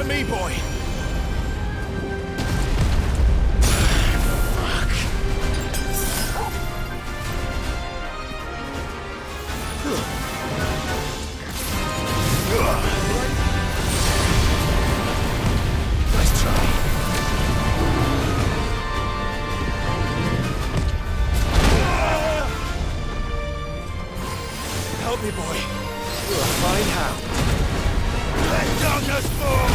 To me, boy! Nice try. Help me, boy. You'll find how. Let darkness fall!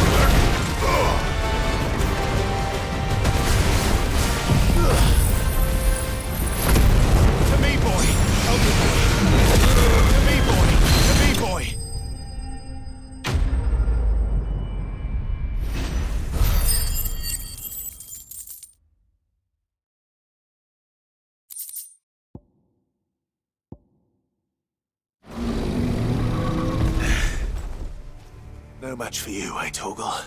To me, boy! Help me, boy! To me, boy! To me, boy! No match for you, eh, Torgal?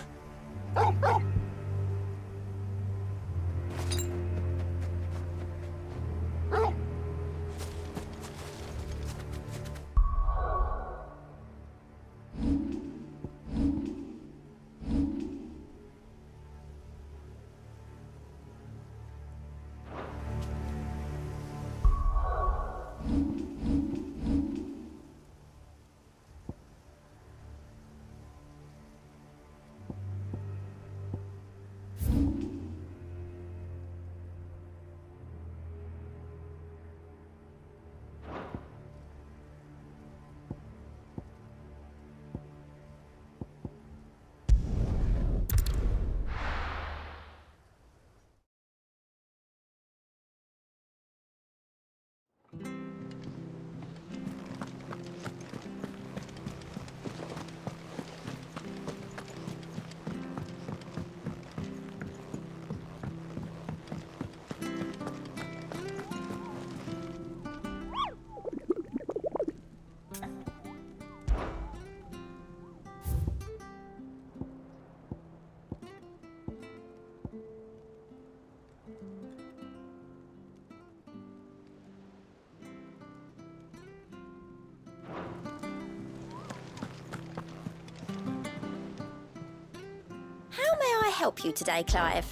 How may I help you today, Clive?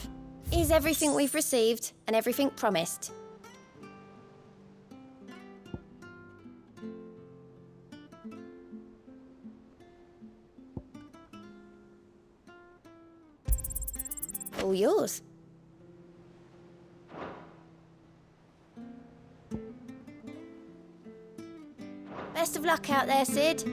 Is everything we've received and everything promised? All yours. Best of luck out there, Sid.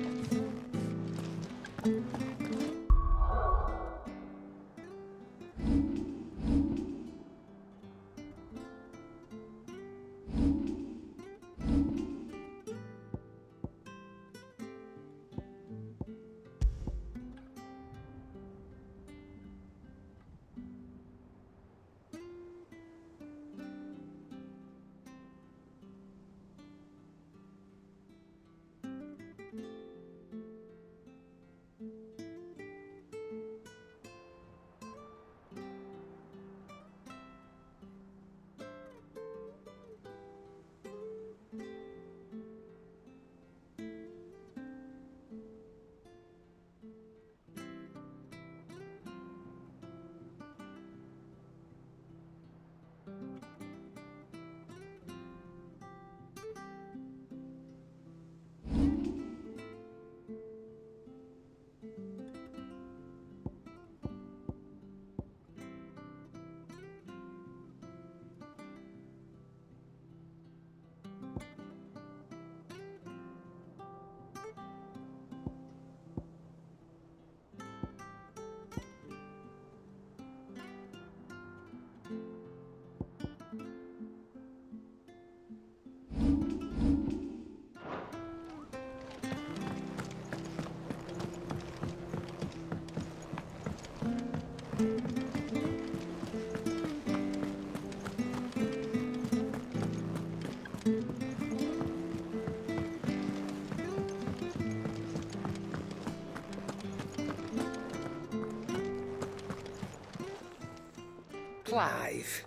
Clive.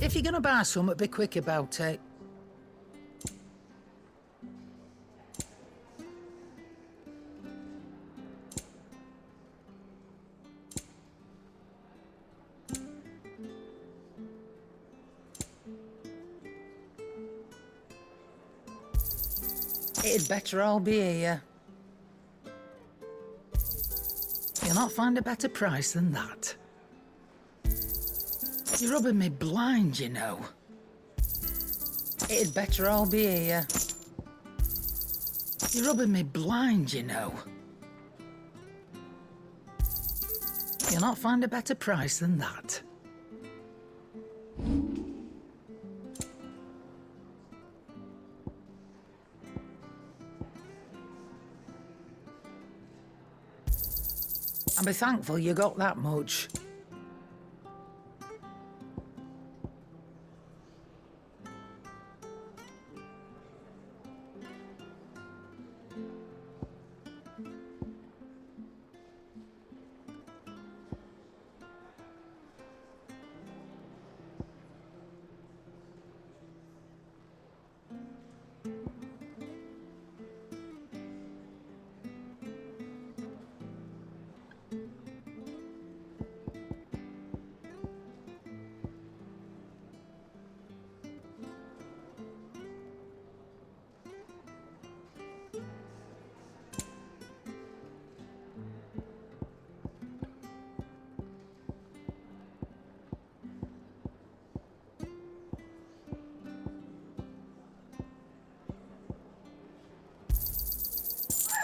If you're gonna buy something, be quick about it. It'd better all be here. You'll not find a better price than that. You're rubbing me blind, you know. It'd better all be here. You're rubbing me blind, you know. You'll not find a better price than that. And be thankful you got that much.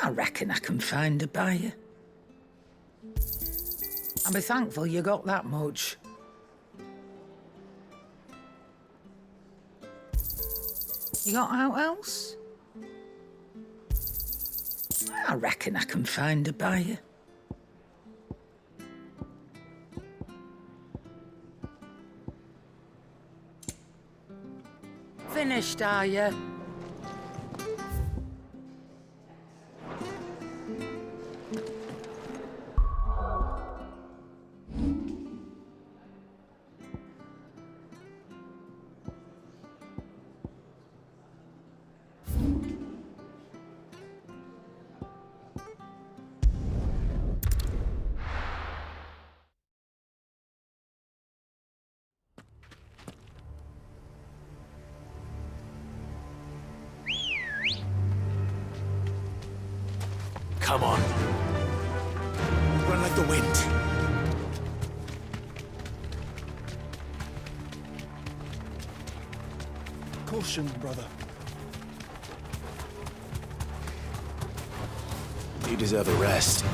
I reckon I can find a buyer. And be thankful you got that much. You got out else? I reckon I can find a buyer. Finished, are you? Come on. Run like the wind. Caution, brother. You deserve a rest.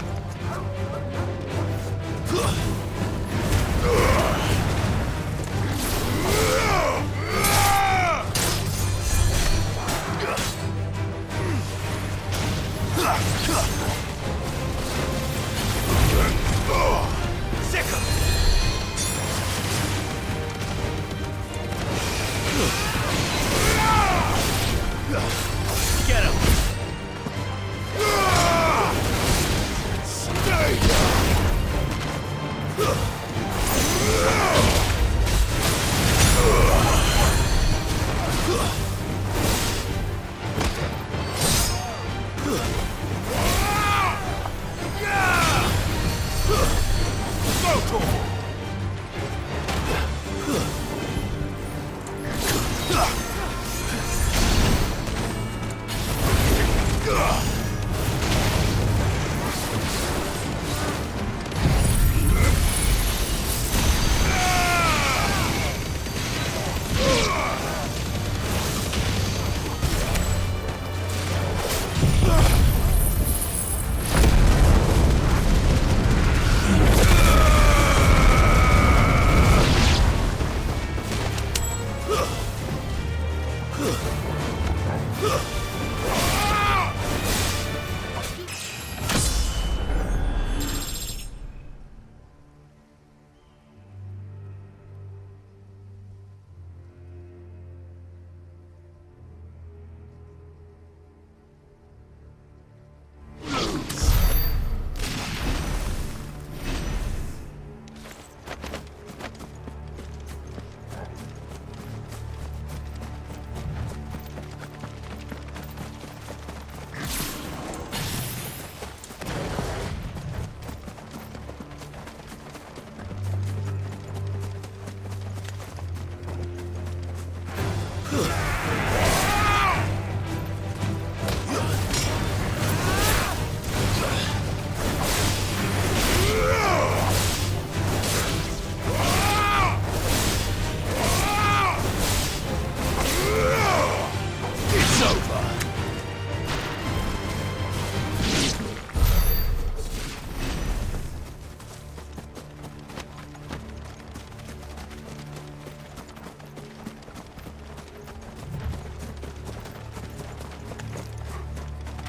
Get him!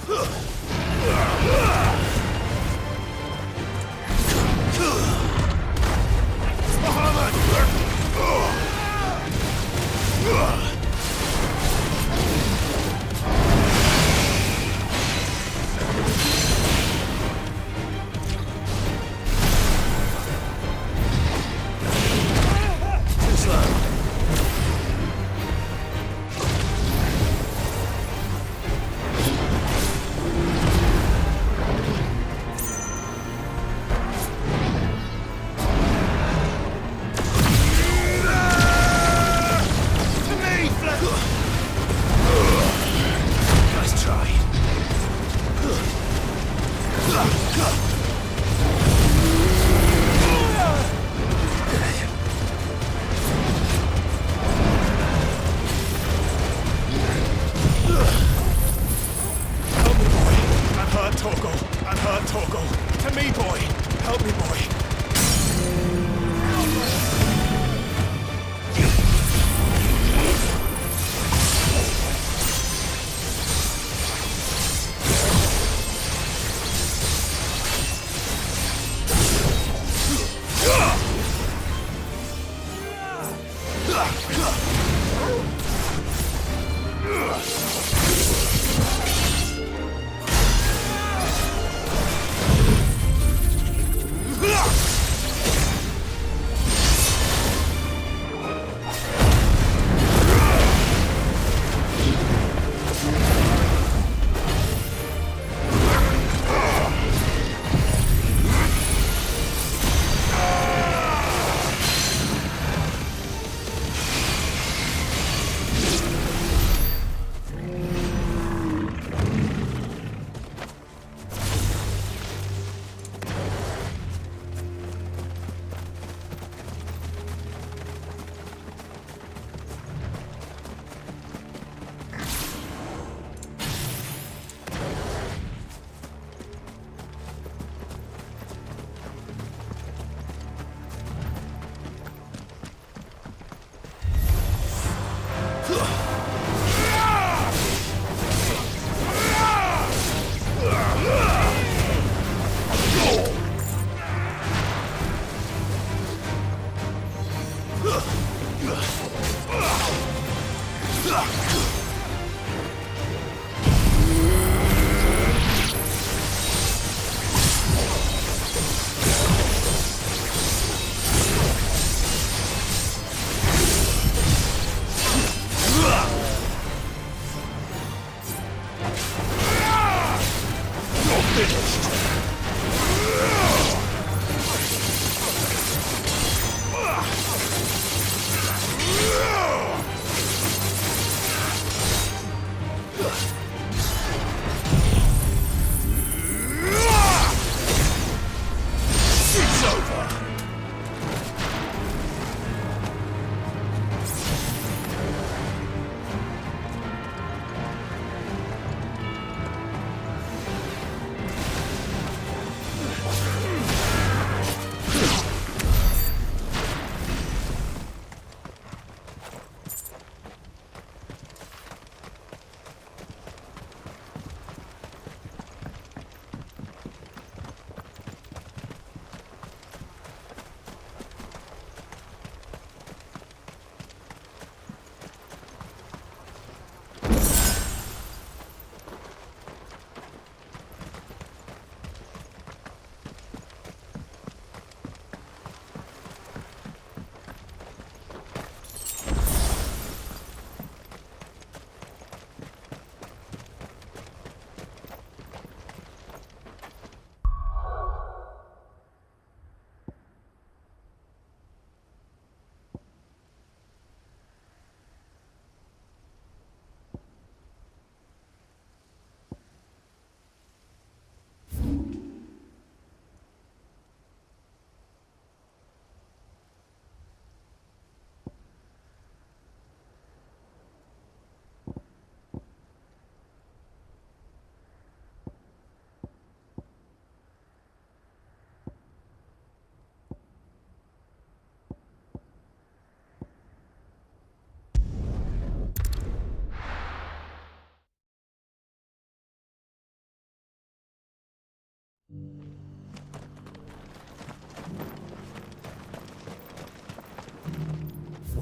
Too slow. To me, Flash! Nice try. Help me, boy. I'm hurt, Torgal. I'm hurt, Torgal. To me, boy. Help me, boy.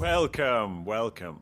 Welcome, welcome.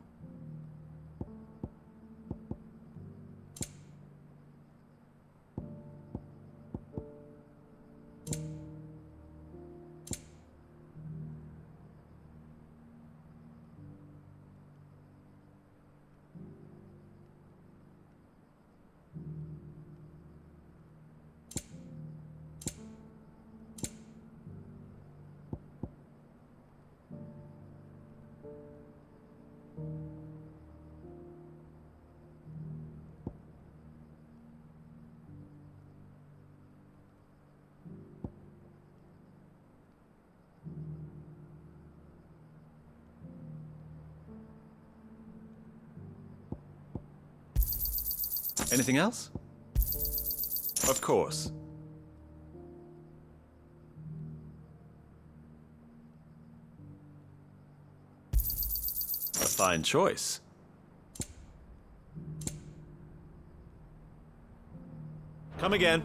Anything else? Of course. A fine choice. Come again.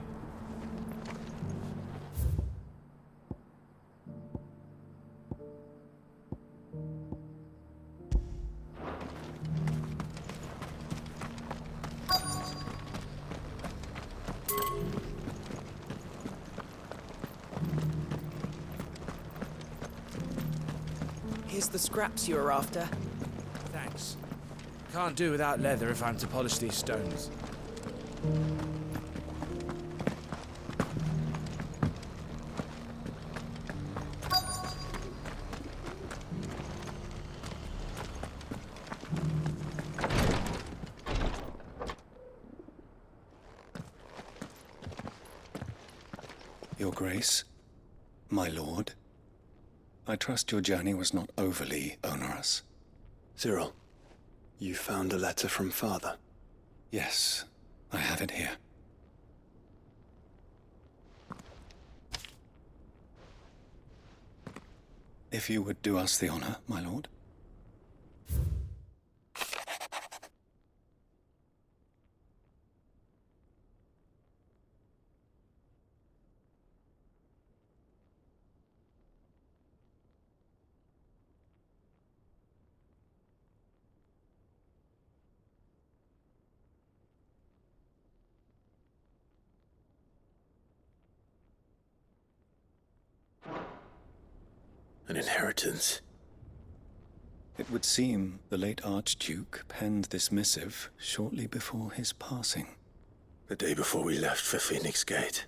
Here's the scraps you were after. Thanks. Can't do without leather if I'm to polish these stones. Your Grace, my lord, I trust your journey was not overly onerous. Cyril, you found a letter from Father? Yes, I have it here. If you would do us the honor, my lord. An inheritance. It would seem the late Archduke penned this missive shortly before his passing. The day before we left for Phoenix Gate.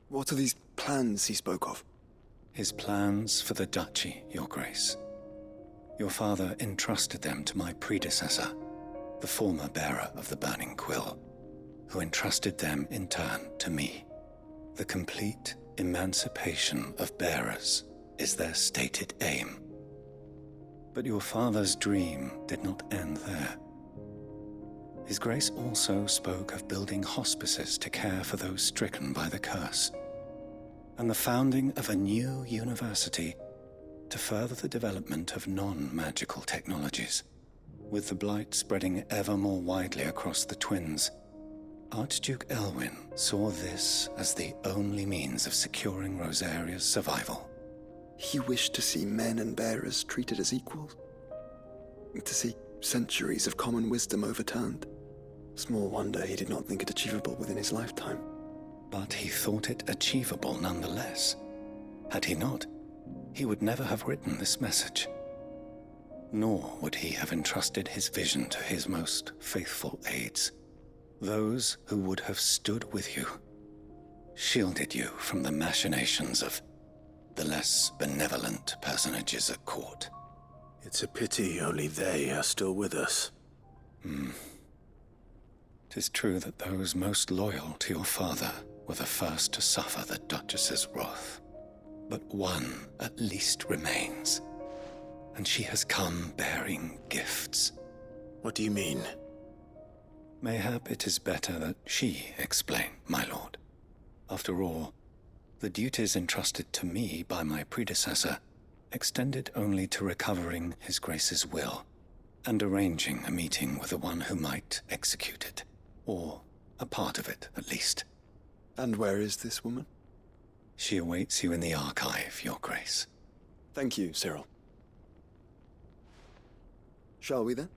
What are these plans he spoke of? His plans for the duchy, Your Grace. Your father entrusted them to my predecessor, the former bearer of the Burning Quill, who entrusted them in turn to me. The complete emancipation of bearers is their stated aim. But your father's dream did not end there. His Grace also spoke of building hospices to care for those stricken by the curse, and the founding of a new university to further the development of non-magical technologies. With the blight spreading ever more widely across the twins, Archduke Elwyn saw this as the only means of securing Rosaria's survival. He wished to see men and bearers treated as equals. To see centuries of common wisdom overturned. Small wonder he did not think it achievable within his lifetime. But he thought it achievable nonetheless. Had he not, he would never have written this message. Nor would he have entrusted his vision to his most faithful aides. Those who would have stood with you, shielded you from the machinations of the less benevolent personages at court. It's a pity only they are still with us. 'Tis true that those most loyal to your father were the first to suffer the Duchess's wrath. But one at least remains, and she has come bearing gifts. What do you mean? Mayhap it is better that she explain, my lord. After all, the duties entrusted to me by my predecessor extended only to recovering His Grace's will and arranging a meeting with the one who might execute it, or a part of it at least. And where is this woman? She awaits you in the archive, Your Grace. Thank you, Cyril. Shall we then?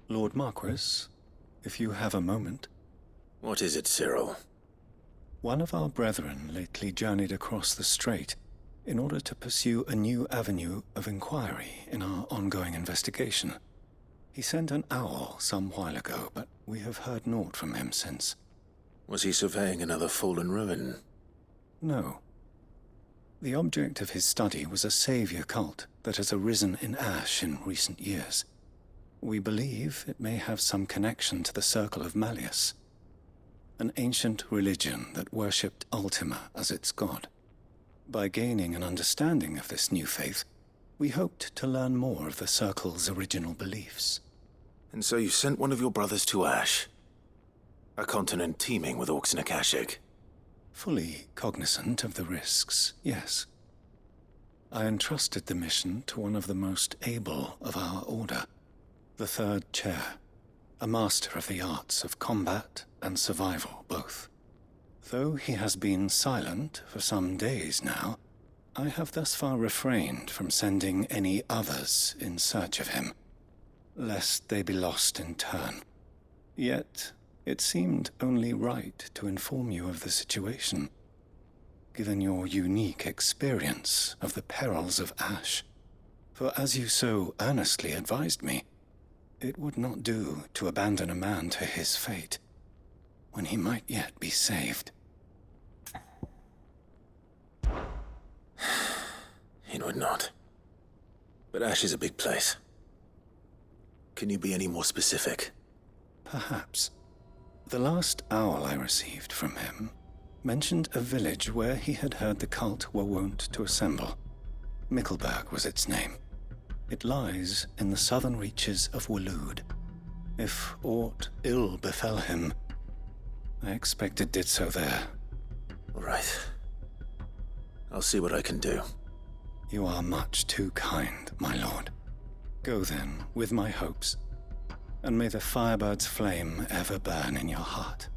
Lord Marquis, if you have a moment. What is it, Cyril? One of our brethren lately journeyed across the strait in order to pursue a new avenue of inquiry in our ongoing investigation. He sent an owl some while ago, but we have heard naught from him since. Was he surveying another fallen ruin? No. The object of his study was a savior cult that has arisen in Ash in recent years. We believe it may have some connection to the Circle of Malleus, an ancient religion that worshipped Ultima as its god. By gaining an understanding of this new faith, we hoped to learn more of the Circle's original beliefs. And so you sent one of your brothers to Ash, a continent teeming with orcs and Akashic. Fully cognizant of the risks, yes. I entrusted the mission to one of the most able of our order, the Third Chair, a master of the arts of combat and survival both. Though he has been silent for some days now, I have thus far refrained from sending any others in search of him, lest they be lost in turn. Yet, it seemed only right to inform you of the situation, given your unique experience of the perils of Ash. For as you so earnestly advised me, it would not do to abandon a man to his fate, when he might yet be saved. It would not. But Ash is a big place. Can you be any more specific? Perhaps. The last owl I received from him mentioned a village where he had heard the cult were wont to assemble. Mickleburg was its name. It lies in the southern reaches of Waloed. If aught ill befell him, I expect it did so there. All right. I'll see what I can do. You are much too kind, my lord. Go then, with my hopes, and may the Firebird's flame ever burn in your heart.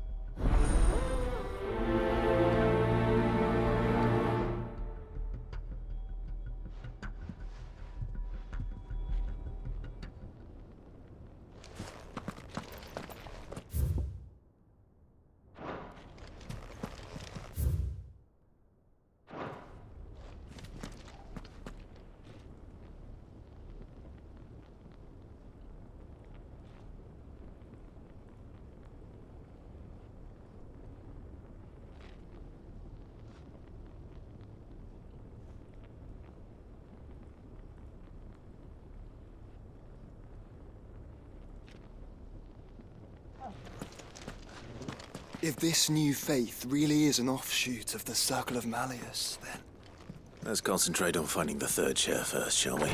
If this new faith really is an offshoot of the Circle of Malleus, then... Let's concentrate on finding the Third Chair first, shall we?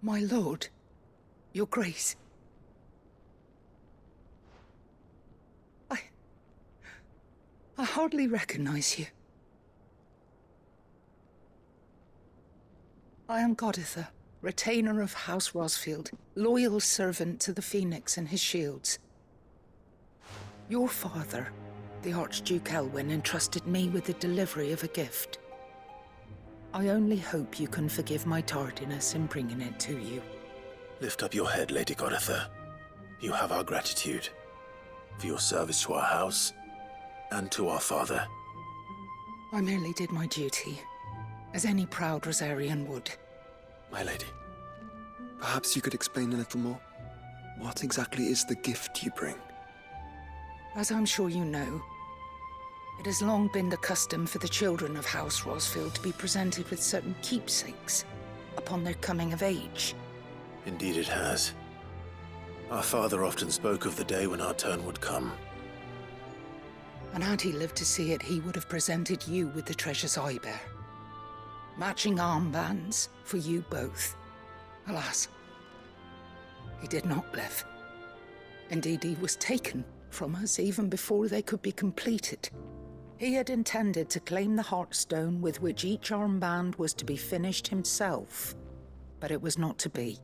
My lord, Your Grace. I hardly recognize you. I am Goditha, retainer of House Rosfield, loyal servant to the Phoenix and his shields. Your father, the Archduke Elwyn, entrusted me with the delivery of a gift. I only hope you can forgive my tardiness in bringing it to you. Lift up your head, Lady Goditha. You have our gratitude for your service to our house and to our father. I merely did my duty, as any proud Rosarian would. My lady, perhaps you could explain a little more? What exactly is the gift you bring? As I'm sure you know, it has long been the custom for the children of House Rosfield to be presented with certain keepsakes upon their coming of age. Indeed it has. Our father often spoke of the day when our turn would come. And had he lived to see it, he would have presented you with the treasures I bear. Matching armbands for you both. Alas, he did not live. Indeed, he was taken from us even before they could be completed. He had intended to claim the Heartstone with which each armband was to be finished himself, but it was not to be.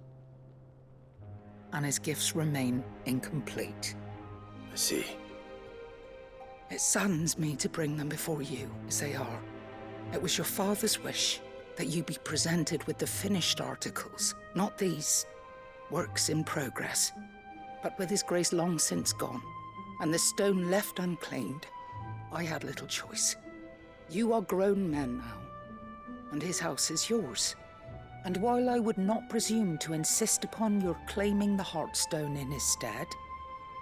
And his gifts remain incomplete. I see. It saddens me to bring them before you, as they are. It was your father's wish that you be presented with the finished articles, not these works in progress. But with his grace long since gone, and the stone left unclaimed, I had little choice. You are grown men now, and his house is yours. And while I would not presume to insist upon your claiming the Heartstone in his stead,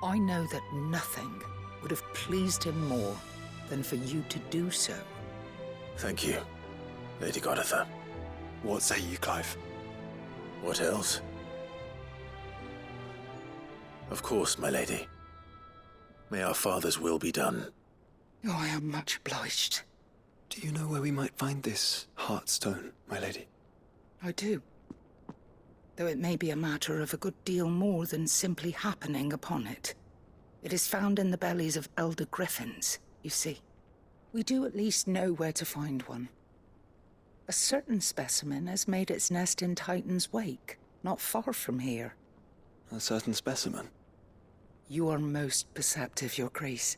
I know that nothing would have pleased him more than for you to do so. Thank you, Lady Goditha. What say you, Clive? What else? Of course, my lady. May our father's will be done. Oh, I am much obliged. Do you know where we might find this Heartstone, my lady? I do. Though it may be a matter of a good deal more than simply happening upon it. It is found in the bellies of elder griffins, you see. We do at least know where to find one. A certain specimen has made its nest in Titan's Wake, not far from here. A certain specimen? You are most perceptive, Your Grace.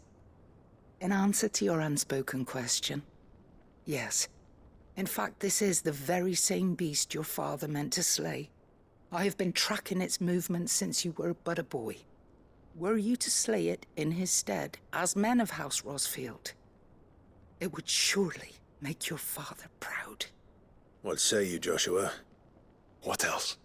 In answer to your unspoken question, yes. In fact, this is the very same beast your father meant to slay. I have been tracking its movements since you were but a boy. Were you to slay it in his stead, as men of House Rosfield, it would surely make your father proud. What say you, Joshua? What else?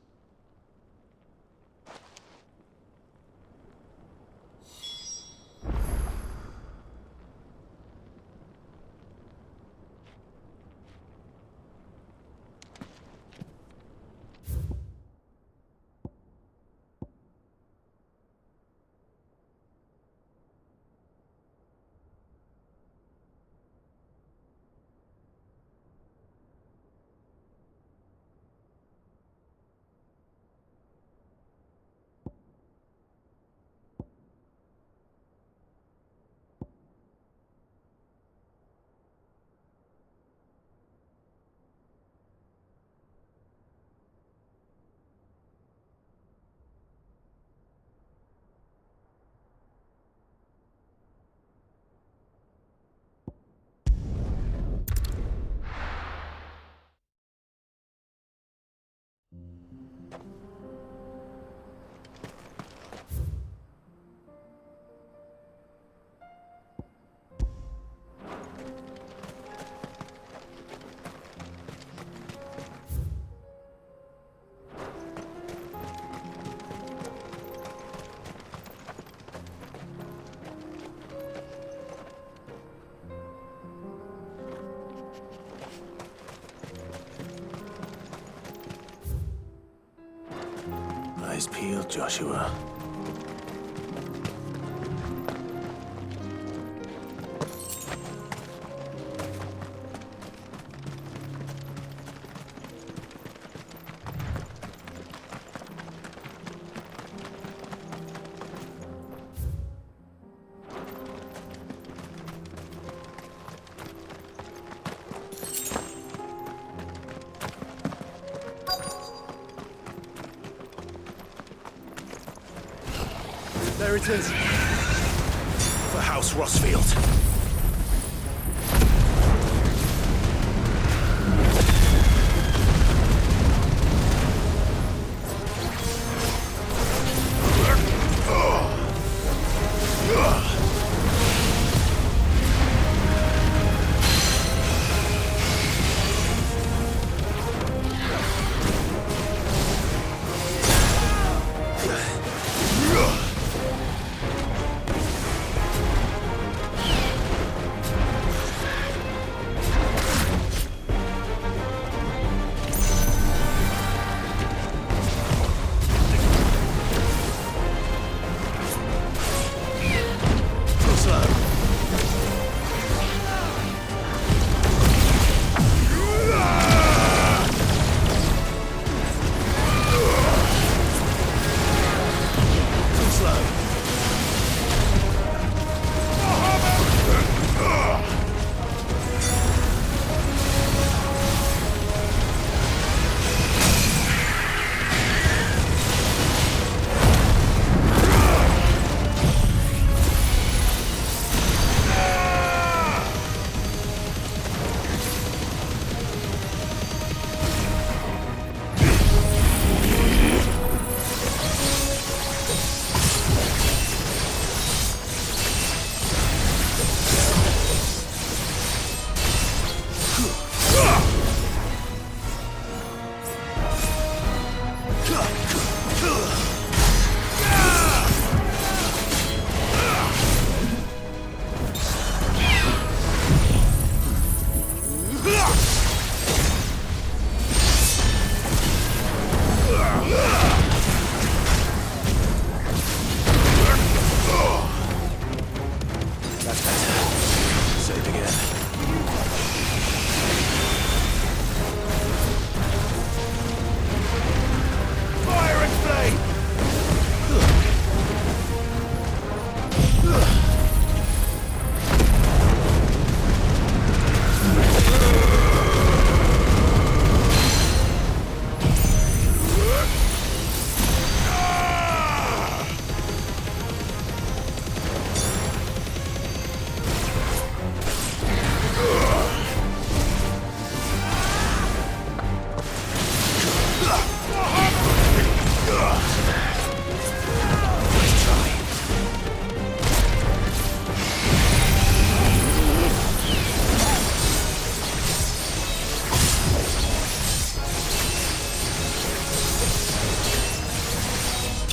Eyes peeled, Joshua. There it is. For House Rossfield.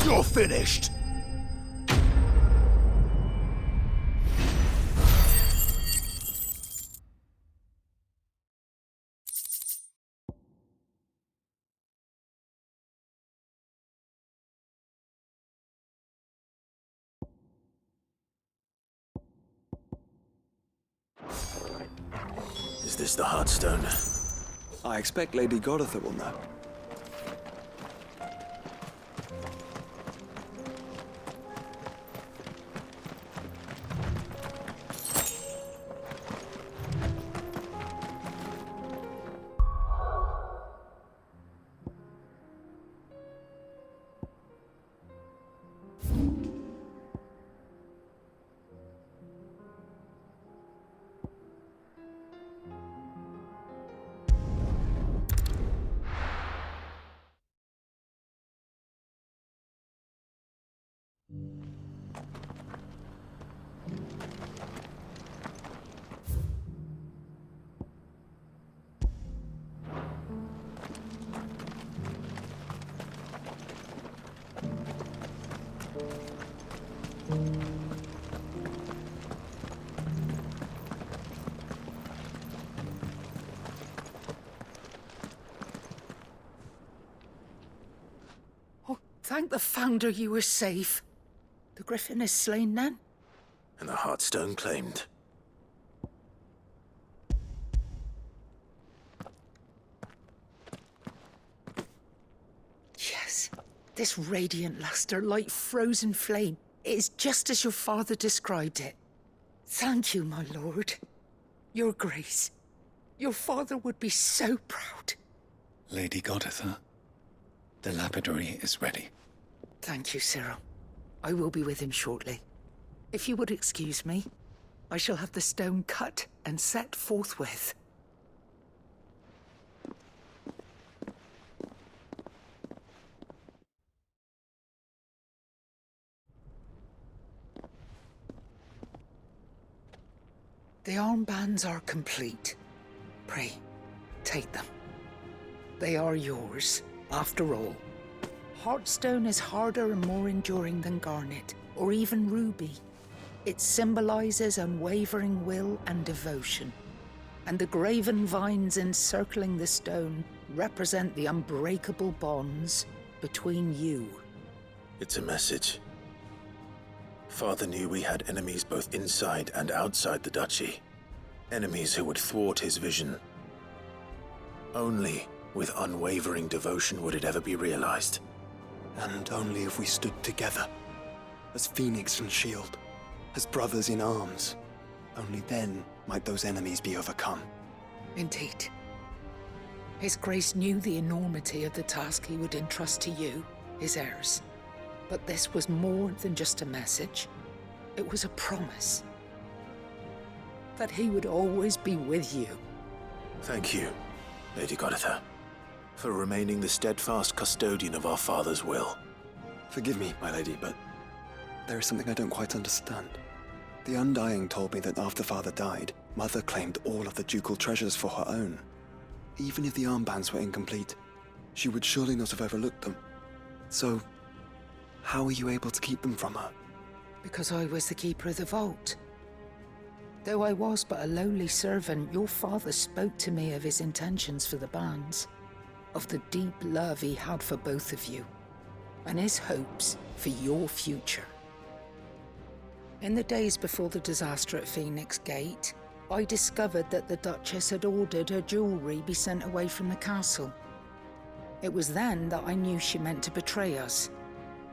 You're finished! Is this the Heartstone? I expect Lady Goditha will know. Oh, thank the Founder you were safe. The Griffin is slain then? And the Heartstone claimed. Yes. This radiant luster, like frozen flame, it is just as your father described it. Thank you, my lord. Your Grace. Your father would be so proud. Lady Goditha, the lapidary is ready. Thank you, Cyril. I will be with him shortly. If you would excuse me, I shall have the stone cut and set forthwith. The armbands are complete. Pray, take them. They are yours, after all. Heartstone is harder and more enduring than garnet, or even ruby. It symbolizes unwavering will and devotion. And the graven vines encircling the stone represent the unbreakable bonds between you. It's a message. Father knew we had enemies both inside and outside the duchy. Enemies who would thwart his vision. Only with unwavering devotion would it ever be realized. And only if we stood together, as Phoenix and Shield, as brothers in arms, only then might those enemies be overcome. Indeed. His Grace knew the enormity of the task he would entrust to you, his heirs. But this was more than just a message. It was a promise. That he would always be with you. Thank you, Lady Goditha, for remaining the steadfast custodian of our father's will. Forgive me, my lady, but there is something I don't quite understand. The Undying told me that after Father died, Mother claimed all of the ducal treasures for her own. Even if the armbands were incomplete, she would surely not have overlooked them. So, how were you able to keep them from her? Because I was the keeper of the vault. Though I was but a lowly servant, your father spoke to me of his intentions for the bands, of the deep love he had for both of you, and his hopes for your future. In the days before the disaster at Phoenix Gate, I discovered that the Duchess had ordered her jewelry be sent away from the castle. It was then that I knew she meant to betray us.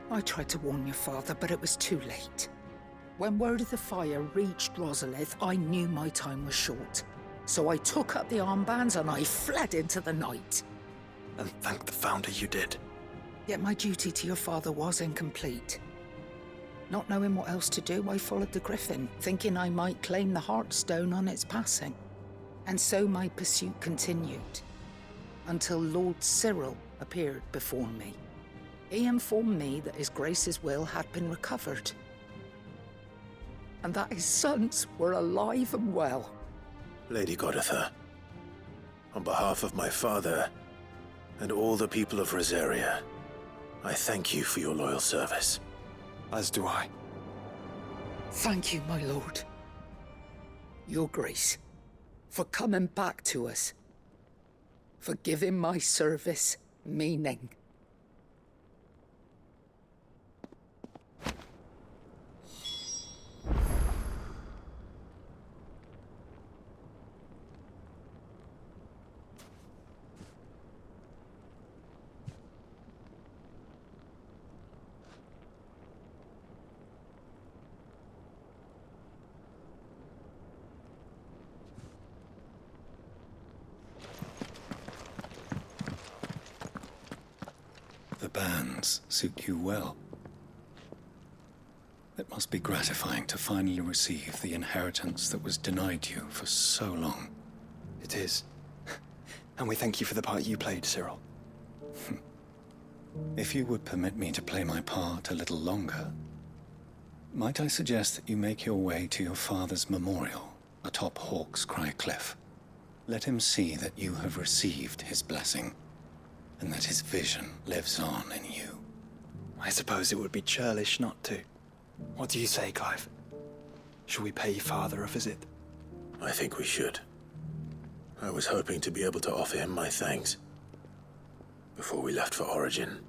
I tried to warn your father, but it was too late. When word of the fire reached Rosalith, I knew my time was short. So I took up the armbands and I fled into the night. And thank the Founder you did. Yet my duty to your father was incomplete. Not knowing what else to do, I followed the Griffin, thinking I might claim the Heartstone on its passing. And so my pursuit continued, until Lord Cyril appeared before me. He informed me that his Grace's will had been recovered, and that his sons were alive and well. Lady Goditha, on behalf of my father and all the people of Rosaria, I thank you for your loyal service. As do I. Thank you, my lord. Your Grace, for coming back to us, for giving my service meaning. The bands suit you well. It must be gratifying to finally receive the inheritance that was denied you for so long. It is. And we thank you for the part you played, Cyril. If you would permit me to play my part a little longer, might I suggest that you make your way to your father's memorial atop Hawk's Cry Cliff? Let him see that you have received his blessing, and that his vision lives on in you. I suppose it would be churlish not to. What do you say, Clive? Shall we pay Father a visit? I think we should. I was hoping to be able to offer him my thanks before we left for Origin.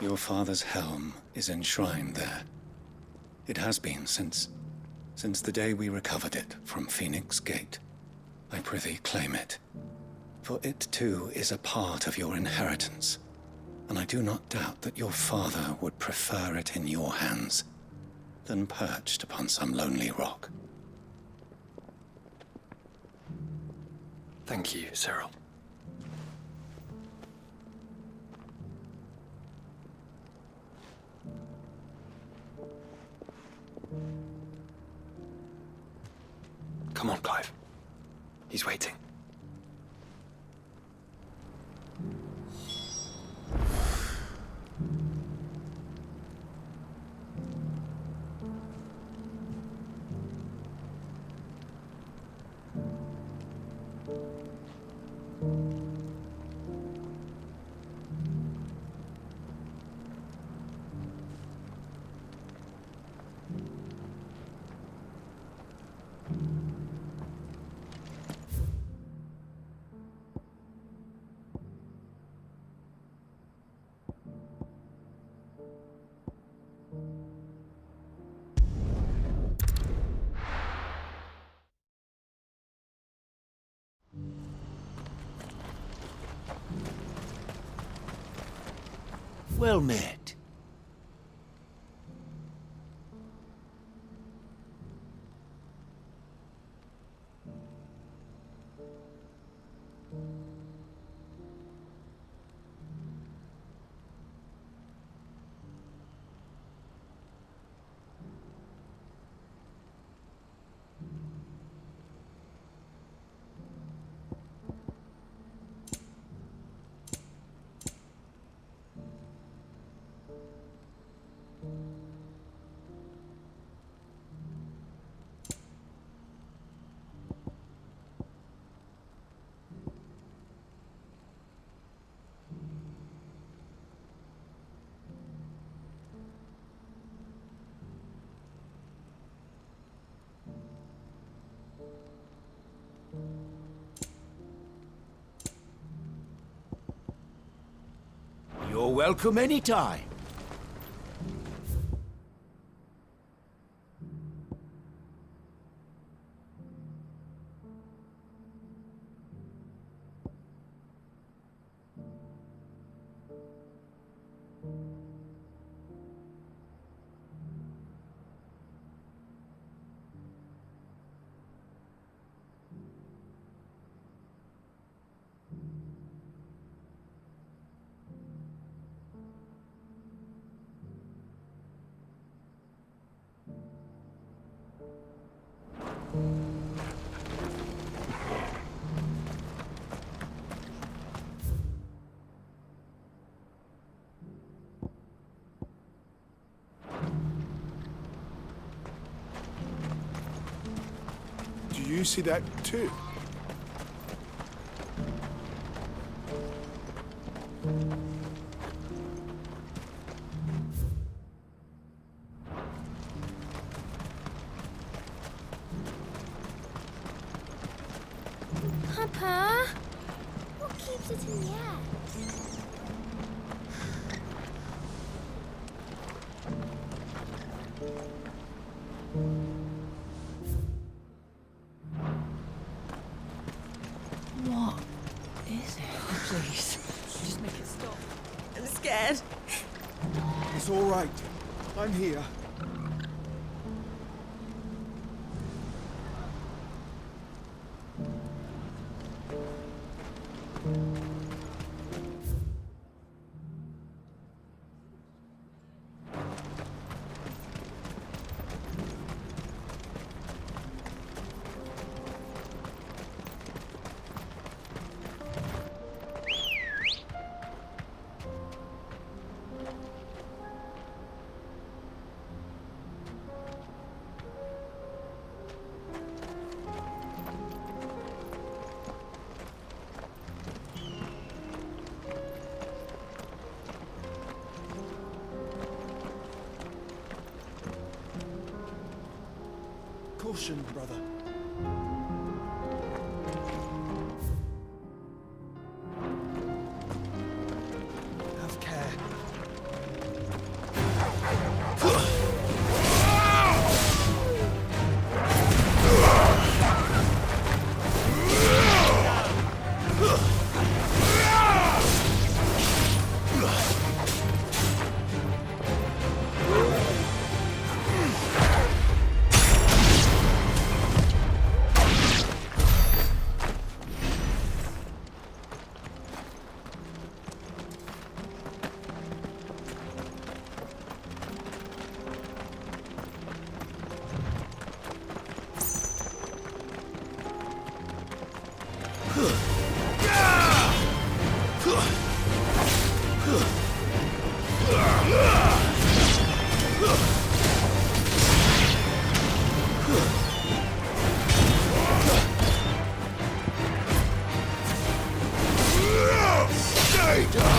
Your father's helm is enshrined there. It has been since the day we recovered it from Phoenix Gate. I prithee claim it. For it too is a part of your inheritance, and I do not doubt that your father would prefer it in your hands than perched upon some lonely rock. Thank you, Cyril. Come on, Clive. He's waiting. Well met. You're welcome anytime. Do you see that too? Papa, what keeps it in the air? What is it? Please, just make it stop. I'm scared. It's all right. I'm here. Caution, brother. Have care. Stay down!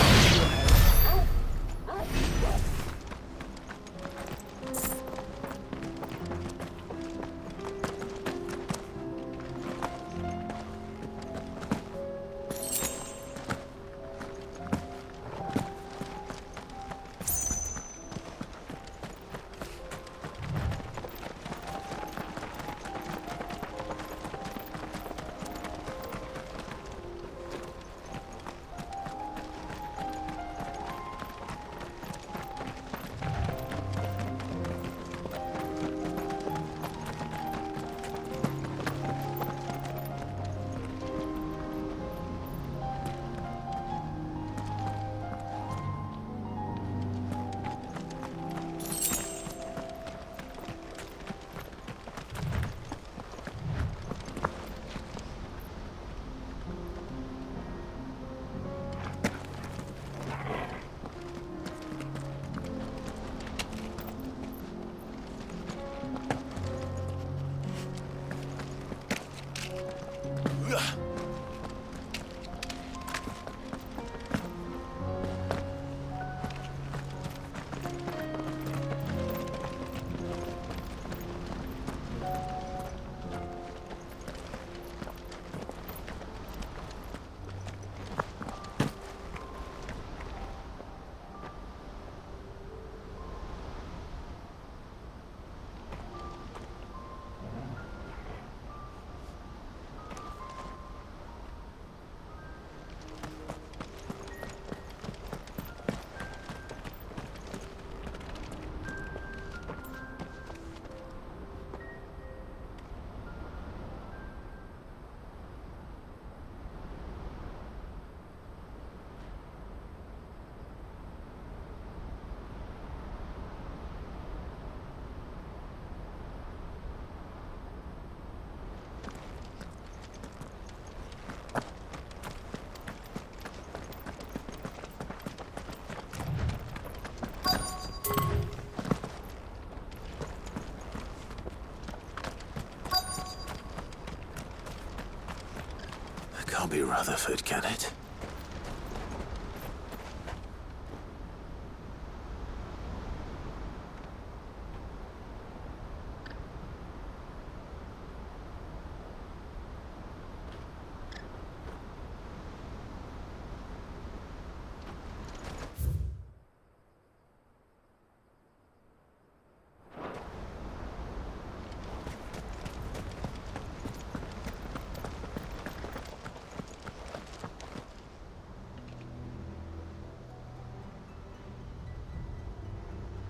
Can't be Rutherford, can it?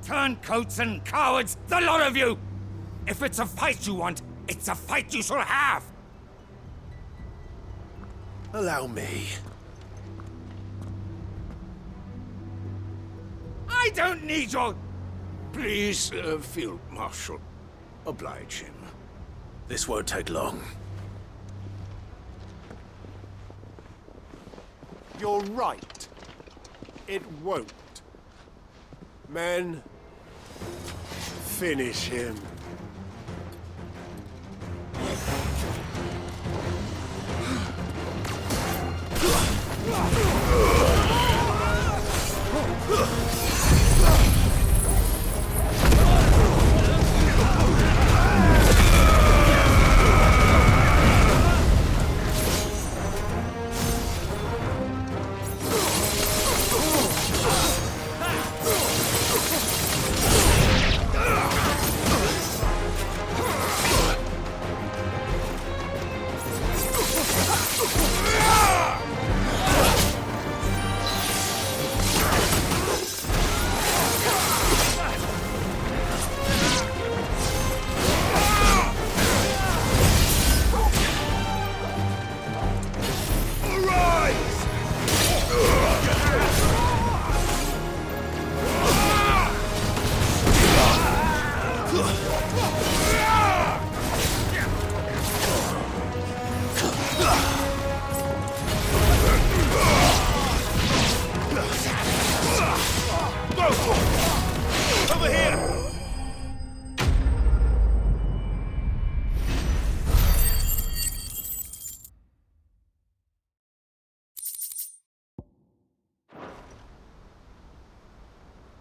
Turncoats and cowards, the lot of you! If it's a fight you want, it's a fight you shall have! Allow me. I don't need your... Please, Field Marshal, oblige him. This won't take long. You're right. It won't. Men, finish him.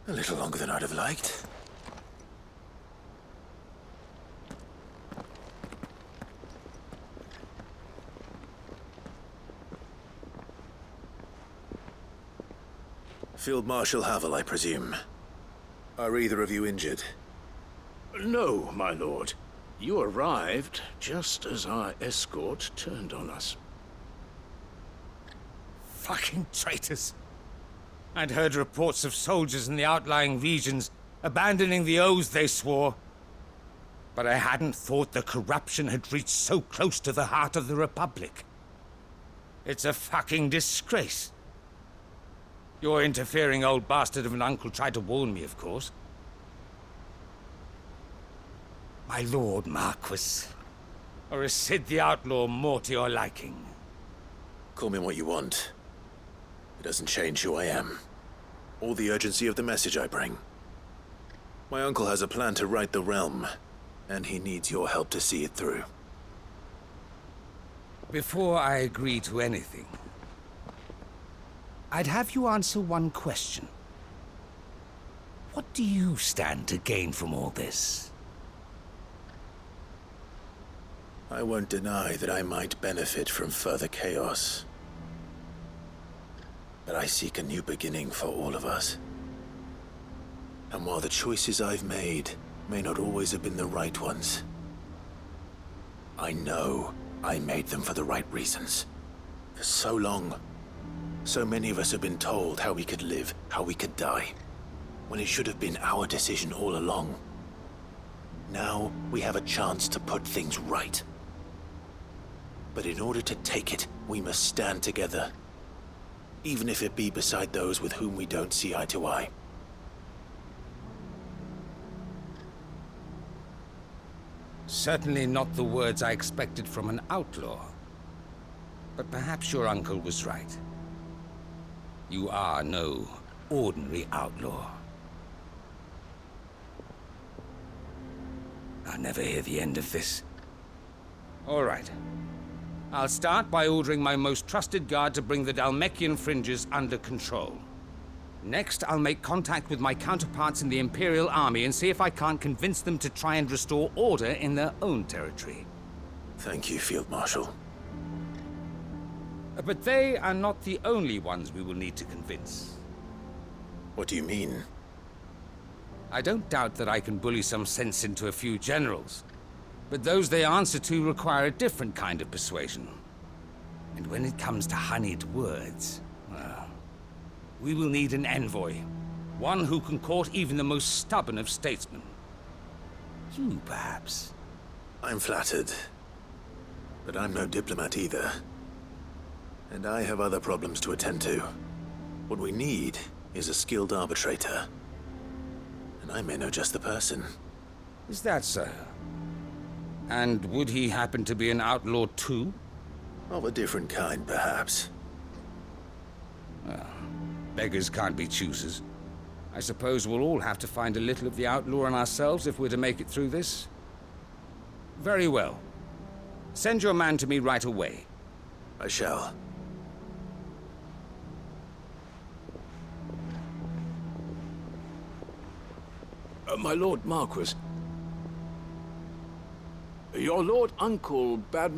A little longer than I'd have liked. Field Marshal Havel, I presume. Are either of you injured? No, my lord. You arrived just as our escort turned on us. Fucking traitors. I'd heard reports of soldiers in the outlying regions abandoning the oaths they swore. But I hadn't thought the corruption had reached so close to the heart of the Republic. It's a fucking disgrace. Your interfering old bastard of an uncle tried to warn me, of course. My lord Marquis. Or is Sid the Outlaw more to your liking? Call me what you want. It doesn't change who I am, or the urgency of the message I bring. My uncle has a plan to right the realm, and he needs your help to see it through. Before I agree to anything, I'd have you answer one question. What do you stand to gain from all this? I won't deny that I might benefit from further chaos. But I seek a new beginning for all of us. And while the choices I've made may not always have been the right ones, I know I made them for the right reasons. For so long, so many of us have been told how we could live, how we could die, when it should have been our decision all along. Now we have a chance to put things right. But in order to take it, we must stand together. Even if it be beside those with whom we don't see eye to eye. Certainly not the words I expected from an outlaw. But perhaps your uncle was right. You are no ordinary outlaw. I'll never hear the end of this. All right. I'll start by ordering my most trusted guard to bring the Dhalmekian fringes under control. Next, I'll make contact with my counterparts in the Imperial Army and see if I can't convince them to try and restore order in their own territory. Thank you, Field Marshal. But they are not the only ones we will need to convince. What do you mean? I don't doubt that I can bully some sense into a few generals. But those they answer to require a different kind of persuasion. And when it comes to honeyed words, well, we will need an envoy. One who can court even the most stubborn of statesmen. You, perhaps. I'm flattered. But I'm no diplomat either. And I have other problems to attend to. What we need is a skilled arbitrator. And I may know just the person. Is that so? And would he happen to be an outlaw too? Of a different kind, perhaps. Well, beggars can't be choosers. I suppose we'll all have to find a little of the outlaw in ourselves if we're to make it through this. Very well. Send your man to me right away. I shall. My Lord Marquis. Your Lord Uncle bade me